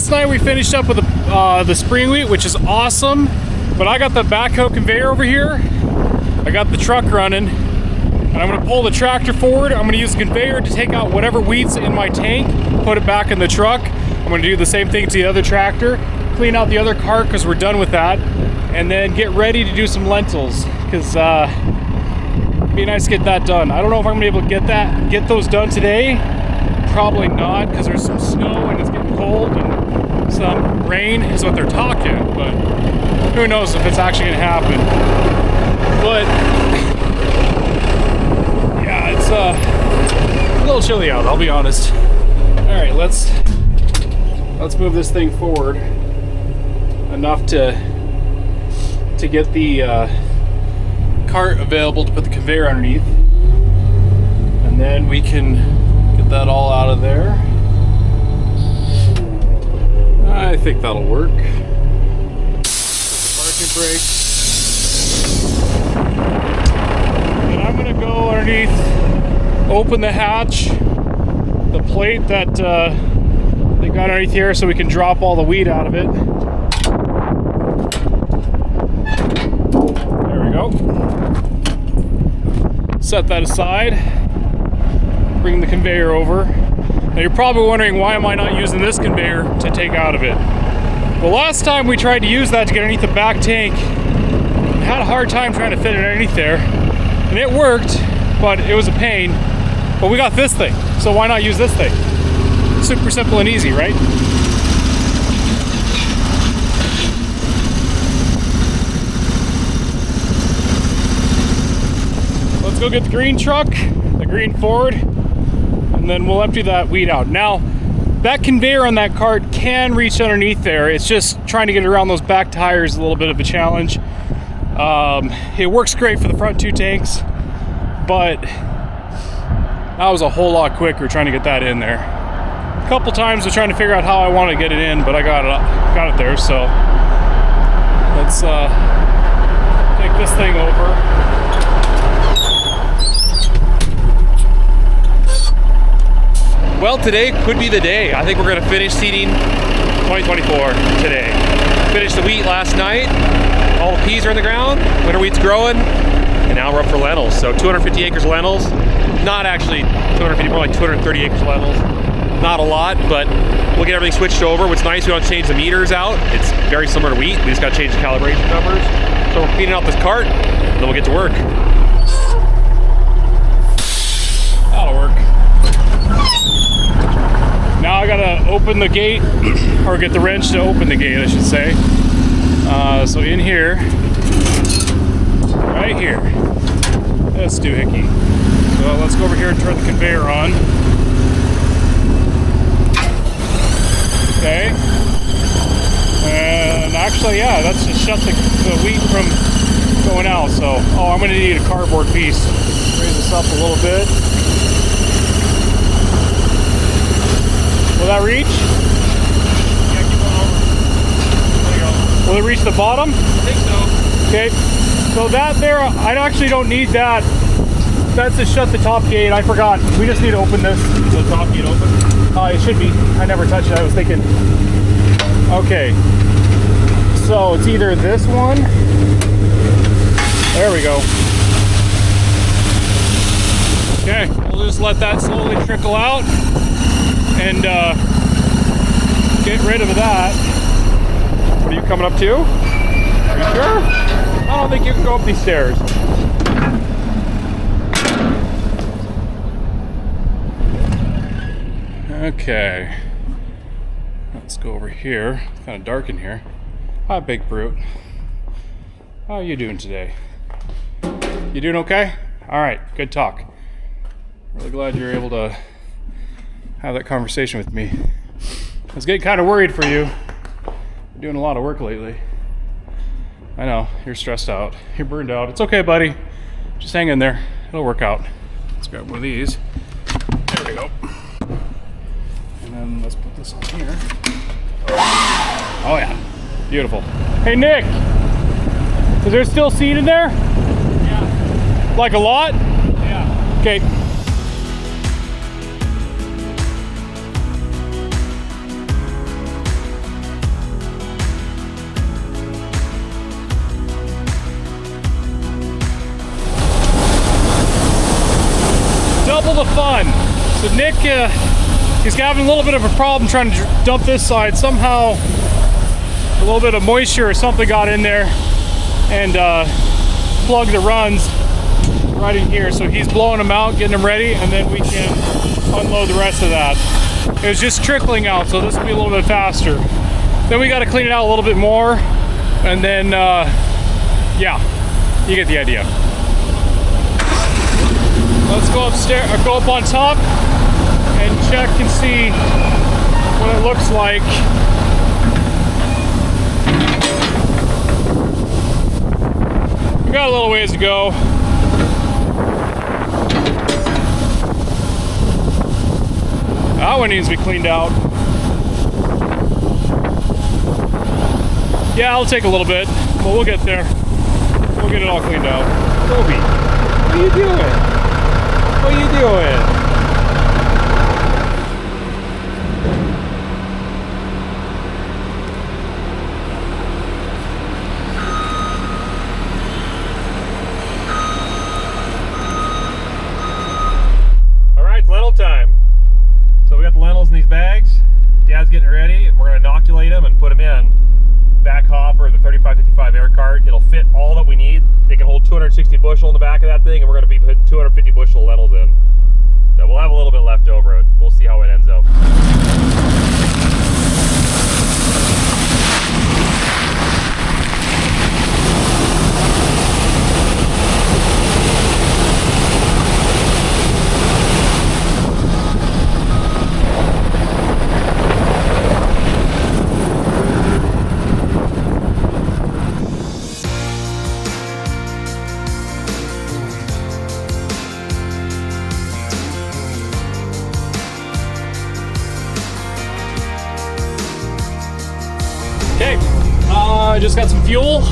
last night we finished up with the spring wheat, which is awesome. But I got the backhoe conveyor over here. I got the truck running, and I'm gonna pull the tractor forward. I'm gonna use the conveyor to take out whatever wheat's in my tank, put it back in the truck. I'm gonna do the same thing to the other tractor, clean out the other cart because we're done with that, and then get ready to do some lentils because it'd be nice to get that done. I don't know if I'm gonna be able to get those done today. Probably not, because there's some snow and it's getting cold and some rain is what they're talking, but who knows if it's actually gonna happen. But yeah, it's a little chilly out, I'll be honest. All right, let's move this thing forward enough to get the cart available to put the conveyor underneath, and then we can get that all out of there. I think that'll work. Parking brake. And I'm gonna go underneath, open the hatch, the plate that they got underneath here, so we can drop all the wheat out of it. There we go. Set that aside. Bring the conveyor over. Now you're probably wondering, why am I not using this conveyor to take out of it? Well, last time we tried to use that to get underneath the back tank, had a hard time trying to fit it underneath there, and it worked, but it was a pain. But we got this thing, so why not use this thing? Super simple and easy, right? Let's go get the green truck, the green Ford, and then we'll empty that wheat out. Now, that conveyor on that cart can reach underneath there. It's just trying to get around those back tires a little bit of a challenge. It works great for the front two tanks, but that was a whole lot quicker trying to get that in there. A couple times I was trying to figure out how I want to get it in, but I got it there. So let's take this thing over. Well, today could be the day. I think we're going to finish seeding 2024 today. Finished the wheat last night. All the peas are in the ground. Winter wheat's growing. And now we're up for lentils. So 250 acres of lentils. Not actually 250, more like 230 acres of lentils. Not a lot, but we'll get everything switched over. What's nice, we don't change the meters out. It's very similar to wheat. We just got to change the calibration numbers. So we're cleaning out this cart, and then we'll get to work. That'll work. Now I gotta open the gate, or get the wrench to open the gate, I should say. So in here, right here, that's doohickey. So let's go over here and turn the conveyor on. Okay. And actually, yeah, that's to shut the wheat from going out. So, I'm gonna need a cardboard piece. Raise this up a little bit. Will that reach? Yeah, keep on over. There you go. Will it reach the bottom? I think so. Okay. So that there, I actually don't need that. That's to shut the top gate. I forgot. We just need to open this. Is the top gate open? It should be. I never touched it. I was thinking. Okay. So it's either this one. There we go. Okay. We'll just let that slowly trickle out. And get rid of that. What are you coming up to? Are you sure? I don't think you can go up these stairs. Okay. Let's go over here. It's kind of dark in here. Hi, Big Brute. How are you doing today? You doing okay? All right, good talk. Really glad you're able to have that conversation with me. I was getting kind of worried for you. You're doing a lot of work lately. I know, you're stressed out. You're burned out. It's okay, buddy. Just hang in there. It'll work out. Let's grab one of these. There we go. And then let's put this on here. Oh yeah, beautiful. Hey Nick, is there still seed in there? Yeah. Like a lot? Yeah. Okay. the fun. So Nick, he's having a little bit of a problem trying to dump this side. Somehow a little bit of moisture or something got in there and plugged the runs right in here. So he's blowing them out, getting them ready, and then we can unload the rest of that. It was just trickling out, so this will be a little bit faster. Then we got to clean it out a little bit more, and then yeah, you get the idea. Let's go upstairs, or go up on top and check and see what it looks like. We got a little ways to go. That one needs to be cleaned out. Yeah, it'll take a little bit, but we'll get there. We'll get it all cleaned out. Toby, what are you doing? What are you doing? All right, it's lentil time. So we got the lentils in these bags. Dad's getting ready, and we're gonna inoculate them and put them in. Back hopper, the 3555 air cart. It'll fit all that we need. They can hold 260 bushel in the back of that thing, and we're going to be putting 250 bushel lentils in. So we'll have a little bit left over. We'll see how it ends up. I just got some fuel.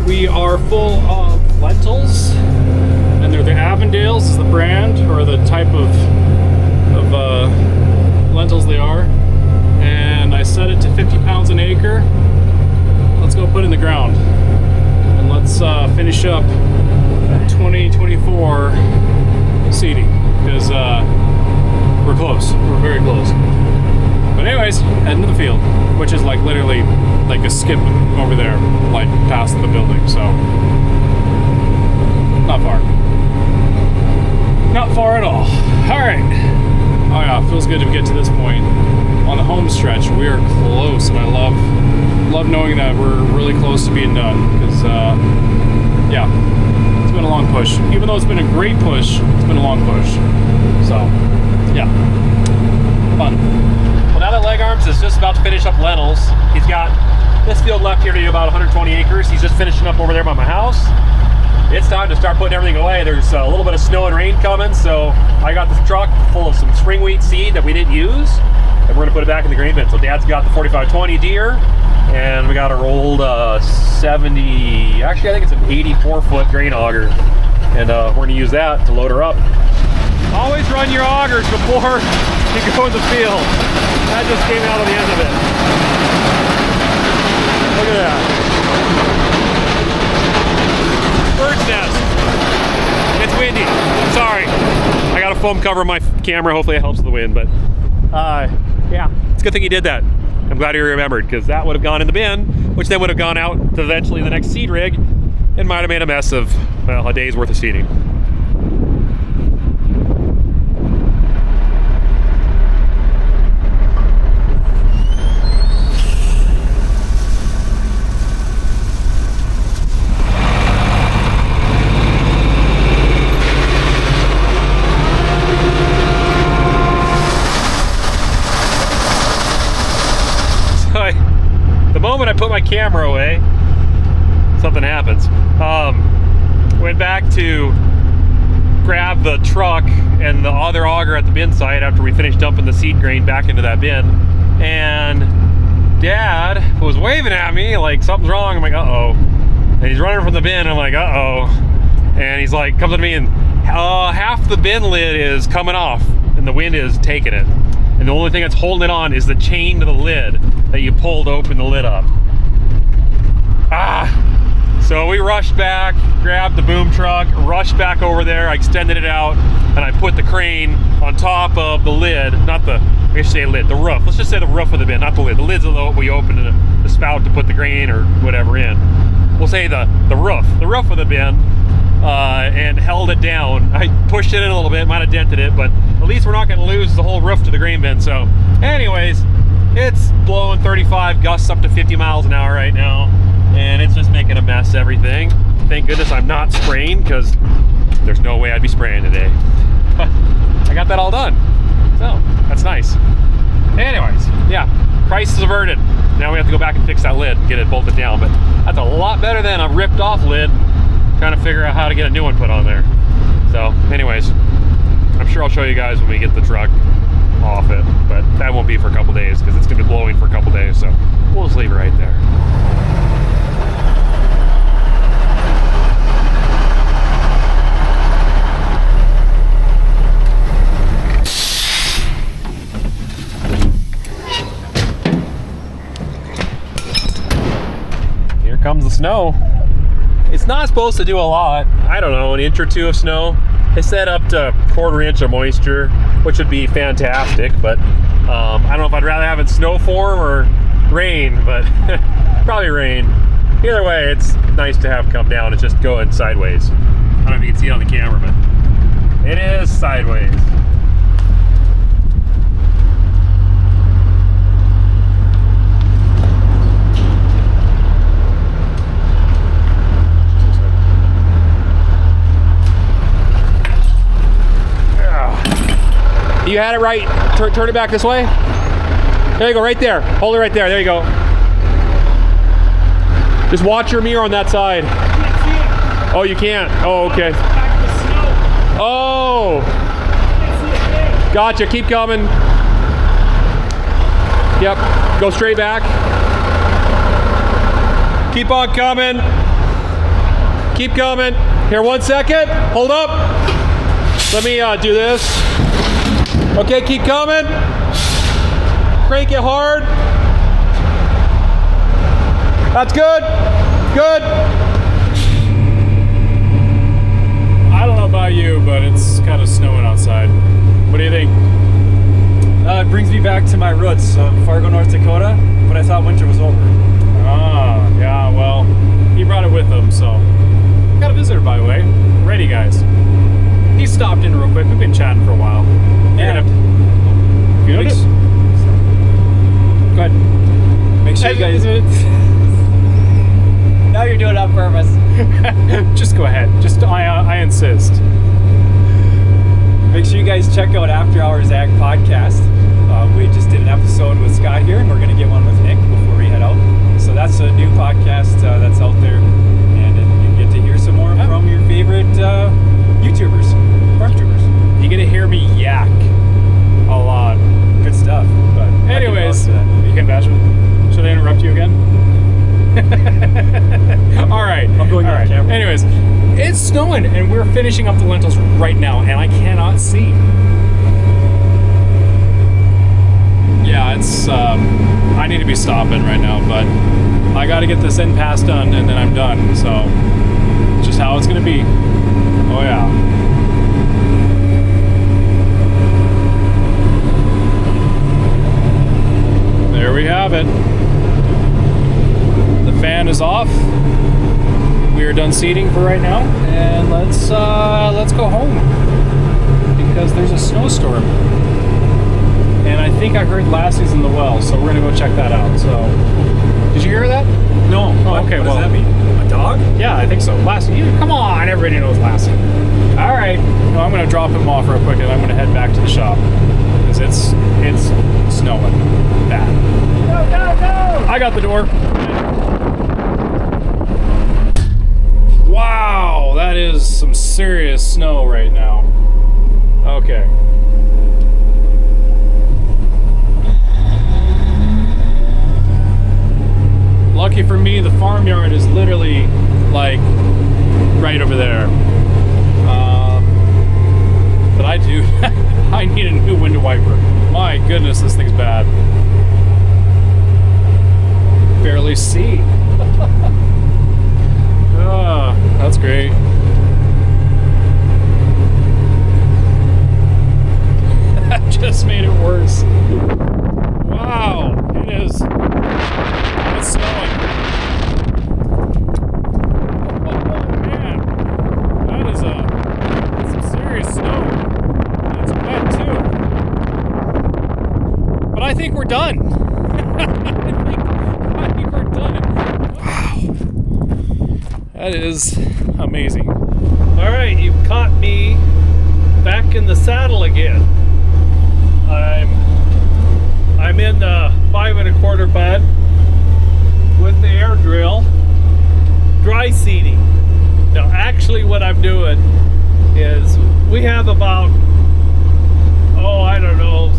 We are full of lentils, and they're the Avondales is the brand, or the type of lentils they are. And I set it to 50 pounds an acre. Let's go put it in the ground. And let's finish up 2024 seeding, because we're close. We're very close. But anyways, heading to the field, which is like literally like a skip over there, like past the building, so not far. Not far at all. Alright. Oh yeah, it feels good to get to this point. On the home stretch, we are close, and I love knowing that we're really close to being done, because yeah, it's been a long push. Even though it's been a great push, it's been a long push. So, yeah, fun. Well, now that Leg Arms is just about to finish up lentils, he's got this field left here to do about 120 acres. He's just finishing up over there by my house. It's time to start putting everything away. There's a little bit of snow and rain coming, so I got this truck full of some spring wheat seed that we didn't use, and we're gonna put it back in the grain bin. So Dad's got the 4520 deer, and we got a rolled 70, actually I think it's an 84-foot grain auger, and we're gonna use that to load her up. Always run your augers before you go in the field. That just came out of the end of it. Look at that. Bird's nest. It's windy. Sorry. I got a foam cover my camera. Hopefully it helps with the wind, but yeah, it's a good thing he did that. I'm glad he remembered, because that would have gone in the bin, which then would have gone out to eventually the next seed rig and might have made a mess of, well, a day's worth of seeding. The moment I put my camera away, something happens. Went back to grab the truck and the other auger at the bin site after we finished dumping the seed grain back into that bin, and Dad was waving at me like something's wrong. I'm like, uh-oh. And he's running from the bin. I'm like, uh-oh. And he's like, comes to me, and half the bin lid is coming off and the wind is taking it. And the only thing that's holding it on is the chain to the lid that you pulled open the lid up. So we rushed back, grabbed the boom truck, rushed back over there. I extended it out, and I put the crane on top of the lid, not the, I should say lid, the roof. Let's just say the roof of the bin, not the lid. The lid's the we opened the spout to put the grain or whatever in. We'll say the roof of the bin, and held it down. I pushed it in a little bit, might have dented it, but at least we're not going to lose the whole roof to the grain bin. So anyways, it's blowing 35, gusts up to 50 miles an hour right now, and it's just making a mess, everything. Thank goodness I'm not spraying, because there's no way I'd be spraying today. But I got that all done, so that's nice. Anyways, yeah, crisis averted. Now we have to go back and fix that lid and get it bolted down, but that's a lot better than a ripped off lid, trying to figure out how to get a new one put on there. So anyways, I'm sure I'll show you guys when we get the truck off it, but that won't be for a couple days because it's gonna be blowing for a couple days, so we'll just leave it right there. Here comes the snow. It's not supposed to do a lot. I don't know, an inch or two of snow. They said up to a quarter inch of moisture, which would be fantastic, but I don't know if I'd rather have it snow form or rain, but probably rain. Either way, it's nice to have come down. It's just going sideways. I don't know if you can see it on the camera, but it is sideways. You had it right. Turn it back this way. There you go, right there. Hold it right there. There you go. Just watch your mirror on that side. Oh, you can't. Oh, okay. Oh. Gotcha. Keep coming. Yep. Go straight back. Keep on coming. Keep coming. Here, 1 second. Hold up. Let me do this. Okay, keep coming. Crank it hard. That's good. Good. I don't know about you, but it's kind of snowing outside. What do you think? It brings me back to my roots of Fargo, North Dakota, but I thought winter was over. Ah, yeah, well, he brought it with him, so. Got a visitor, by the way. Ready, guys. He stopped in real quick. We've been chatting for a while. Yeah. You notice? Go ahead. Make sure you guys... Now you're doing it on purpose. Just go ahead. Just, I insist. Make sure you guys check out After Hours Ag Podcast. We just did an episode with Scott here, and we're going to get one with Nick before we head out. So that's a new podcast that's out there, and you get to hear some more from your favorite YouTubers, farm tubers. You're going to hear me yak a lot. Good stuff. But anyways, you can bash it. Should I interrupt you again? All right. I'm going on camera. Anyways, it's snowing, and we're finishing up the lentils right now, and I cannot see. Yeah, it's. I need to be stopping right now, but I got to get this end pass done, and then I'm done. So, just how it's gonna be. Oh yeah. There we have it. The fan is off. We are done seeding for right now, and let's go home because there's a snowstorm. And I think I heard Lassie's in the well, so we're gonna go check that out. So, did you hear that? No. Oh, okay. What well, does that mean? A dog? Yeah, I think so. Lassie, come on, everybody knows Lassie. All right. No, I'm gonna drop him off real quick, and I'm gonna head back to the shop because it's snowing bad. No! I got the door. Wow, that is some serious snow right now. Okay. Lucky for me, the farmyard is literally like right over there. But I need a new window wiper. My goodness, this thing's bad. Barely see. That's great. That just made it worse. Wow, it is. It's snowing. Oh man, that is some serious snow. It's wet too. But I think we're done. I think we're done. Wow, that is amazing. All right, you've caught me back in the saddle again. I'm in the 5 1/4 bud with the air drill, dry seeding. Now, actually, what I'm doing is we have about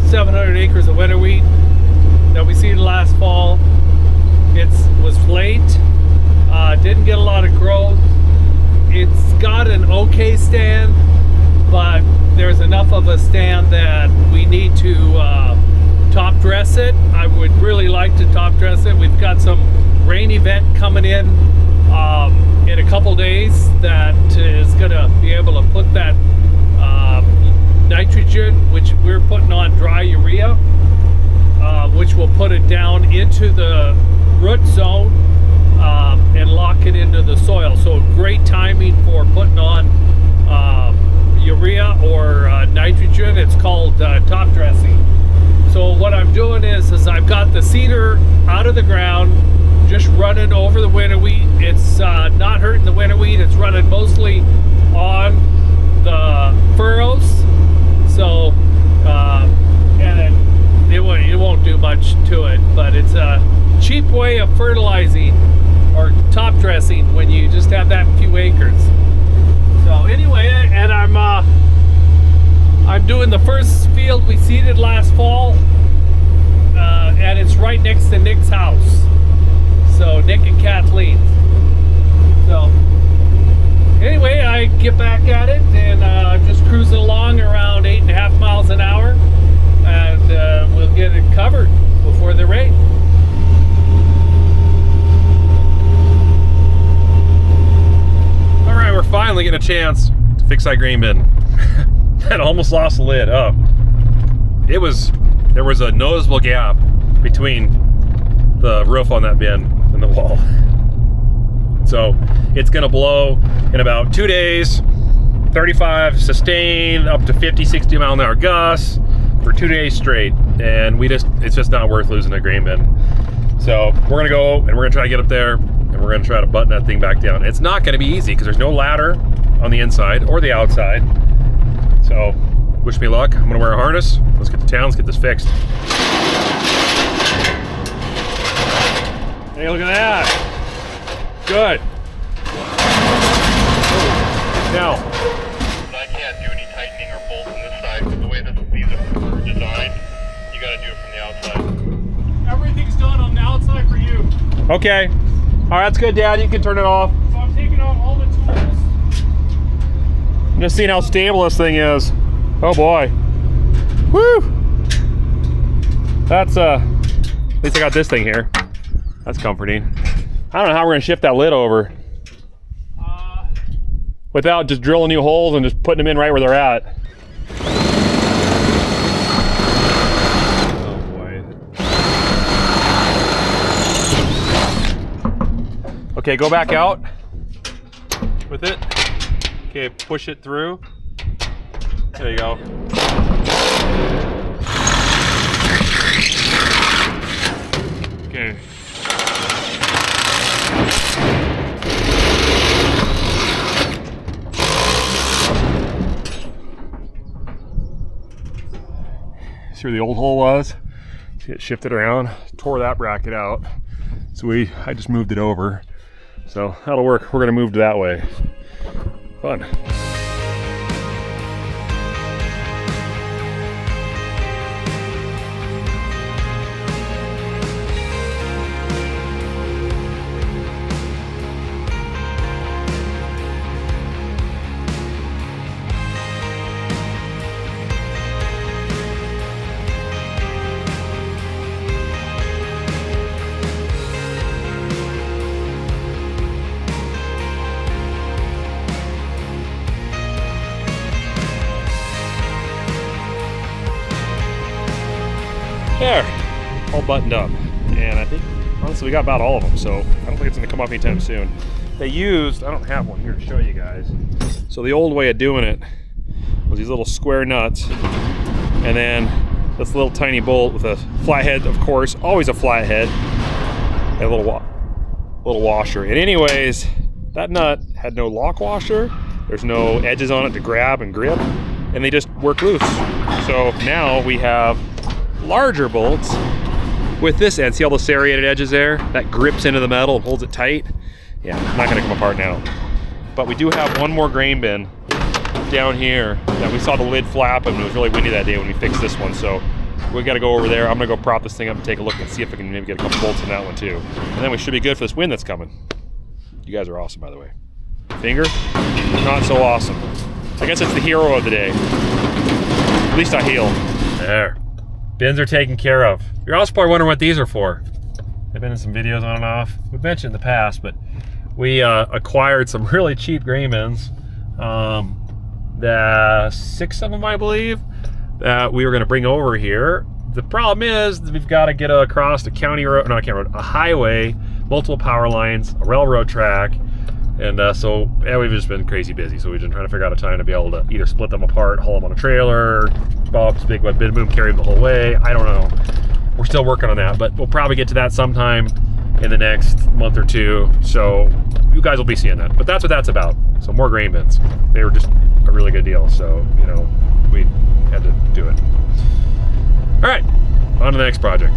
700 acres of winter wheat that we seeded last fall. It was late, didn't get a lot of growth. It's got an okay stand, but there's enough of a stand that we need to top dress it. I would really like to top dress it. We've got some rain event coming in a couple days that is going to be able to put that nitrogen, which we're putting on dry urea, which will put it down into the root zone and lock it into the soil. So great timing for putting on urea or nitrogen. It's called top dressing. So what I'm doing is I've got the seeder out of the ground, just running over the winter wheat. It's not hurting the winter wheat. It's running mostly on the furrows. So and it won't do much to it, but it's a cheap way of fertilizing or top dressing when you just have that few acres. So anyway, and I'm doing the first field we seeded last fall, and it's right next to Nick's house. So Nick and Kathleen. So anyway, I get back at it and just cruising along around 8.5 miles an hour, and we'll get it covered before the rain. All right, we're finally getting a chance to fix that grain bin. And almost lost the lid up. There was a noticeable gap between the roof on that bin and the wall. So it's gonna blow in about 2 days, 35 sustained up to 50, 60 mile an hour gusts for 2 days straight. And it's just not worth losing a grain bin. So we're gonna go and we're gonna try to get up there and we're gonna try to button that thing back down. It's not gonna be easy because there's no ladder on the inside or the outside. So wish me luck. I'm gonna wear a harness. Let's get to town, let's get this fixed. Hey, look at that. Good. Now, I can't do any tightening or bolting this side because the way that these are designed, you gotta do it from the outside. Everything's done on the outside for you. okay. All right, that's good, Dad. You can turn it off. So I'm taking out all the tools. Just seeing how stable this thing is. Oh boy. Woo! That's at least I got this thing here. That's comforting. I don't know how we're gonna shift that lid over without just drilling new holes and just putting them in right where they're at. Oh boy. Okay, go back out with it. Okay, push it through. There you go. Okay. See where the old hole was? See, it shifted around, tore that bracket out. So I just moved it over. So that'll work. We're gonna move to that way. Fun. buttoned up. And I think, honestly, we got about all of them, so I don't think it's gonna come off anytime soon. They used, I don't have one here to show you guys. So the old way of doing it was these little square nuts, and then this little tiny bolt with a flathead, of course, always a flathead, and a little washer. And anyways, that nut had no lock washer. There's no edges on it to grab and grip, and they just work loose. So now we have larger bolts with this end. See all the serrated edges there? That grips into the metal and holds it tight. Yeah, not gonna come apart now. But we do have one more grain bin down here that we saw the lid flap, and it was really windy that day when we fixed this one. So we gotta go over there. I'm gonna go prop this thing up and take a look and see if I can maybe get a couple bolts in that one too. And then we should be good for this wind that's coming. You guys are awesome, by the way. Finger, not so awesome. I guess it's the hero of the day. At least I heal. There. Bins are taken care of. You're also probably wondering what these are for. They've been in some videos on and off. We've mentioned in the past, but we acquired some really cheap grain bins. The 6 of them, I believe, that we were gonna bring over here. The problem is that we've got to get across a county road, not a county road, a highway, multiple power lines, a railroad track, and so yeah, we've just been crazy busy. So we've been trying to figure out a time to be able to either split them apart, haul them on a trailer, Bob's big web bin boom, carry them the whole way. I don't know. We're still working on that, but we'll probably get to that sometime in the next month or two. So you guys will be seeing that. But that's what that's about. So more grain bins. They were just a really good deal. So, you know, we had to do it. All right, on to the next project.